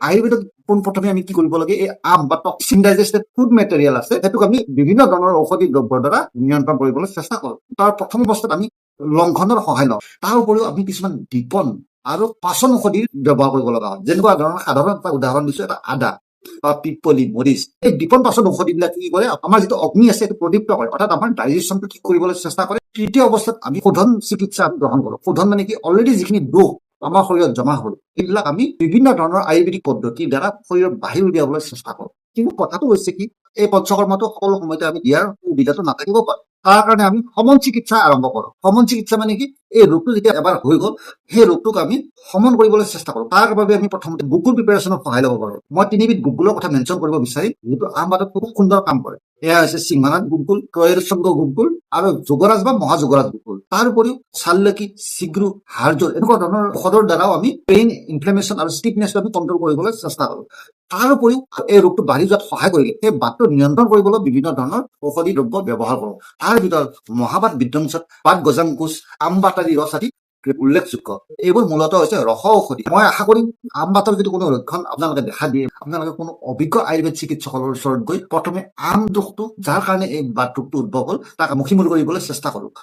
আয়ুৰ্বেদত পোনপ্ৰথমে আমি কি কৰিব লাগে, এই আম বা টক্সিন ডাইজেষ্টেড ফুড মেটেৰিয়েল আছে, সেইটোক আমি বিভিন্ন ধৰণৰ ঔষধি দ্ৰব্যৰ দ্বাৰা নিয়ন্ত্ৰণ কৰিবলৈ চেষ্টা কৰোঁ। তাৰ প্ৰথম অৱস্থাত আমি লংঘনৰ সহায় লওঁ। তাৰ উপৰিও আমি কিছুমান দীপন আৰু পাচন ঔষধি ব্যৱহাৰ কৰিব লগা হয়। যেনেকুৱা ধৰণৰ সাধাৰণ এটা উদাহৰণ দিছো, এটা আদা বা পিপলি, মৰিচ। এই দীপন পাচন ঔষধিবিলাক কি কৰে, আমাৰ যিটো অগ্নি আছে সেইটো প্ৰদীপ্ত কৰে, অৰ্থাৎ আমাৰ ডাইজেশ্যনটো ঠিক কৰিবলৈ চেষ্টা কৰে। তৃতীয় অৱস্থাত আমি শোধন চিকিৎসা গ্ৰহণ কৰোঁ। শোধন মানে কি, অলৰেডি যিখিনি দোষ আমাৰ শৰীৰত জমা হ'ল, সেইবিলাক আমি বিভিন্ন ধৰণৰ আয়ুৰ্বেদিক পদ্ধতিৰ দ্বাৰা শৰীৰত বাহিৰ উলিয়াবলৈ চেষ্টা কৰোঁ। কিন্তু কথাটো হৈছে কি, এই পঞ্চকৰ্মটো সকলো সময়তে আমি দিয়াৰ সুবিধাটো নাথাকিব পাৰে। তাৰ কাৰণে আমি সমন চিকিৎসা আৰম্ভ কৰোঁ। সমন চিকিৎসা মানে কি, এই ৰোগটো যেতিয়া এবাৰ হৈ গ'ল, সেই ৰোগটোক আমি সমন কৰিবলৈ চেষ্টা কৰোঁ। তাৰ বাবে আমি প্ৰথমতে গুগুল প্ৰিপাৰেশ্যনৰ সহায় ল'ব পাৰোঁ। মই 3বিধ গুগুলৰ কথা মেনশ্যন কৰিব বিচাৰিম, যিটো আহমেদত খুব সুন্দৰ কাম কৰে। এয়া হৈছে সিংহনাথ গুগুল, ত্ৰয়োদশংগ গুগুল আৰু যোগৰাজ বা মহাযোগৰাজ গুগুল। তাৰ উপৰিও চাল্লকি, চিগ্ৰু, হাৰজল এনেকুৱা ধৰণৰ ঔষধৰ দ্বাৰাও আমি পেইন, ইনফ্লেমেশ্যন আৰু ষ্টিফনেছটো আমি কণ্ট্ৰল কৰিবলৈ চেষ্টা কৰোঁ। তাৰ উপৰিও এই ৰোগটো বাঢ়ি যোৱাত সহায় কৰিলে সেই বাতটো নিয়ন্ত্ৰণ কৰিবলৈ বিভিন্ন ধৰণৰ ঔষধি দ্ৰব্য ব্যৱহাৰ কৰোঁ। তাৰ ভিতৰত মহাবাত বিধ্বংসত পাত গজাংকুশ, আমবাতাৰি ৰস আদি উল্লেখযোগ্য। এইবোৰ মূলতঃ হৈছে ৰস ঔষধি। মই আশা কৰিম আমবাতৰ যদি কোনো লক্ষণ আপোনালোকে দেখা দিয়ে, আপোনালোকে কোনো অভিজ্ঞ আয়ুৰ্বেদ চিকিৎসকৰ ওচৰত গৈ প্ৰথমে আম দোষটো, যাৰ কাৰণে এই বাত ৰোগটো উদ্ভৱ হ'ল, তাক মুখীমুখি কৰিবলৈ চেষ্টা কৰক।